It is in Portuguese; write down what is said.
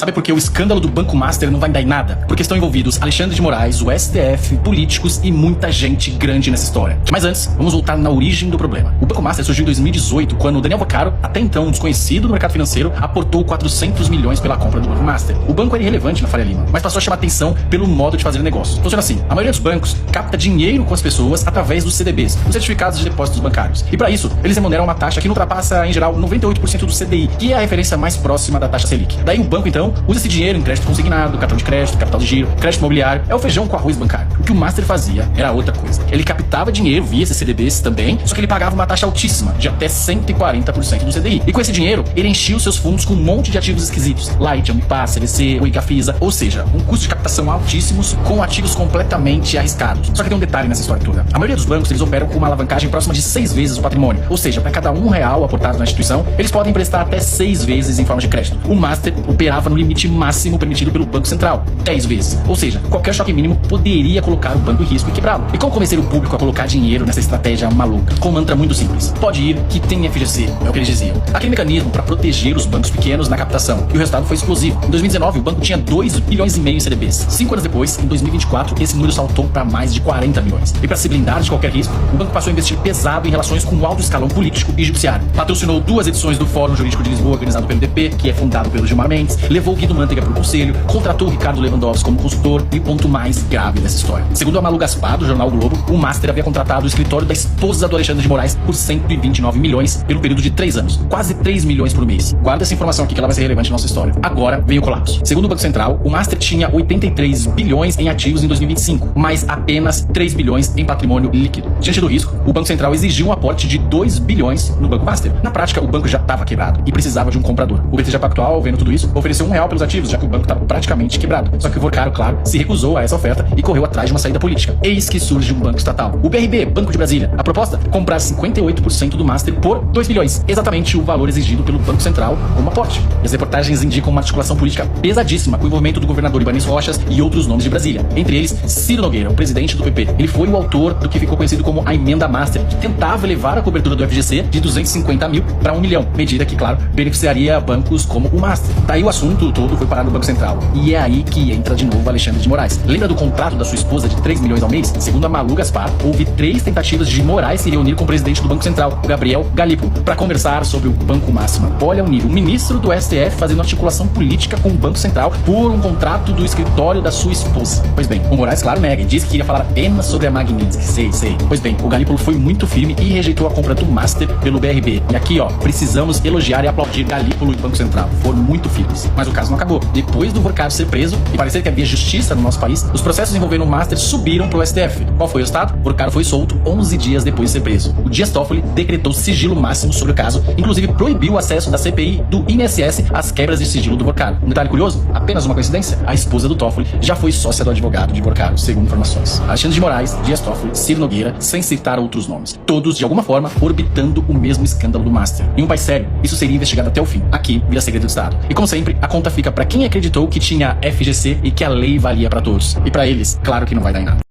Sabe por que o escândalo do Banco Master não vai dar em nada? Porque estão envolvidos Alexandre de Moraes, o STF, políticos e muita gente grande nessa história. Mas antes, vamos voltar na origem do problema. O Banco Master surgiu em 2018, quando Daniel Vaccaro, até então um desconhecido no mercado financeiro, aportou 400 milhões pela compra do Banco Master. O banco era irrelevante na Faria Lima, mas passou a chamar atenção pelo modo de fazer negócio. Funciona assim: a maioria dos bancos capta dinheiro com as pessoas através dos CDBs, os certificados de depósitos bancários. E para isso, eles remuneram uma taxa que não ultrapassa, em geral, 98% do CDI, que é a referência mais próxima da taxa Selic. Daí o banco, então, usa esse dinheiro em crédito consignado, cartão de crédito, capital de giro, crédito imobiliário. É o feijão com arroz bancário. O que o Master fazia era outra coisa. Ele captava dinheiro via esses CDBs também, só que ele pagava uma taxa altíssima, de até 140% do CDI. E com esse dinheiro, ele enchia os seus fundos com um monte de ativos esquisitos. Light, Ambipar, CVC, Oi Gafisa, ou seja, um custo de captação altíssimos com ativos completamente arriscados. Só que tem um detalhe nessa história toda. A maioria dos bancos, eles operam com uma alavancagem próxima de 6 vezes o patrimônio. Ou seja, para cada R$1 aportado na instituição, eles podem emprestar até 6 vezes em forma de crédito. O Master operava no limite máximo permitido pelo Banco Central, 10 vezes. Ou seja, qualquer choque mínimo poderia colocar o banco em risco e quebrá-lo. E como convencer o público a colocar dinheiro nessa estratégia maluca? Com um mantra muito simples: pode ir que tem FGC, é o que eles diziam. Aquele mecanismo para proteger os bancos pequenos na captação. E o resultado foi explosivo. Em 2019, o banco tinha 2,5 bilhões em CDBs. 5 anos depois, em 2024, esse número saltou para mais de 40 milhões. E para se blindar de qualquer risco, o banco passou a investir pesado em relações com o alto escalão político e judiciário. Patrocinou 2 edições do Fórum Jurídico de Lisboa, organizado pelo DP, que é fundado pelo Gilmar Mendes, levou o Guido Mantega para o conselho, contratou o Ricardo Lewandowski como consultor e o ponto mais grave dessa história. Segundo a Malu Gaspar, do jornal o Globo, o Master havia contratado o escritório da esposa do Alexandre de Moraes por 129 milhões pelo período de 3 anos. Quase 3 milhões por mês. Guarda essa informação aqui que ela vai ser relevante na nossa história. Agora vem o colapso. Segundo o Banco Central, o Master tinha 83 bilhões em ativos em 2025, mas apenas 3 bilhões em patrimônio líquido. Diante do risco, o Banco Central exigiu um aporte de 2 bilhões no Banco Master. Na prática, o banco já estava quebrado e precisava de um comprador. O BTG Pactual, vendo tudo isso, ofereceu R$1 pelos ativos, já que o banco estava praticamente quebrado. Só que o Vaccaro, claro, se recusou a essa oferta e correu atrás de uma saída política. Eis que surge um banco estatal, o BRB, Banco de Brasília. A proposta? Comprar 58% do Master por 2 bilhões, exatamente o valor exigido pelo Banco Central como aporte. E as reportagens indicam uma articulação política pesadíssima com o envolvimento do governador Ibanez Rochas e outros nomes de Brasília. Entre eles, Ciro Nogueira, o presidente do PP. Ele foi o autor do que ficou conhecido como a Emenda Master, que tentava elevar a cobertura do FGC de 250 mil para 1 milhão, medida que, claro, beneficiaria bancos como o Master. Daí o assunto todo foi parar no Banco Central. E é aí que entra de novo Alexandre de Moraes. Lembra do contrato da sua esposa de 3 milhões ao mês? Segundo a Malu Gaspar, houve 3 tentativas de Moraes se reunir com o presidente do Banco Central, o Gabriel Galípolo, para conversar sobre o Banco Máxima. Olha o nível. O ministro do STF fazendo articulação política com o Banco Central por um contrato do escritório da sua esposa. Pois bem, o Moraes, claro, nega e disse que iria falar apenas sobre a Magnitsky. Sei. Pois bem, o Galípolo foi muito firme e rejeitou a compra do Master pelo BRB. E aqui, ó, precisamos elogiar e aplaudir Galípolo e Banco Central. Foram muito firmes. Mas o caso não acabou. Depois do Vaccaro ser preso e parecer que havia justiça no nosso país, os processos envolvendo o Master subiram pro STF. Qual foi o resultado? O Vaccaro foi solto 11 dias depois de ser preso. O Dias Toffoli decretou sigilo máximo sobre o caso, inclusive proibiu o acesso da CPI do INSS às quebras de sigilo do Vaccaro. Um detalhe curioso, apenas uma coincidência, a esposa do Toffoli já foi sócia do advogado de Vaccaro, segundo informações. Alexandre de Moraes, Dias Toffoli, Ciro Nogueira, sem citar outros nomes. Todos, de alguma forma, orbitando o mesmo escândalo do Master. Em um país sério, isso seria investigado até o fim. Aqui, vira segredo de Estado. E como sempre, a conta fica para quem acreditou que tinha FGC e que a lei valia para todos. E para eles, claro que não vai dar em nada.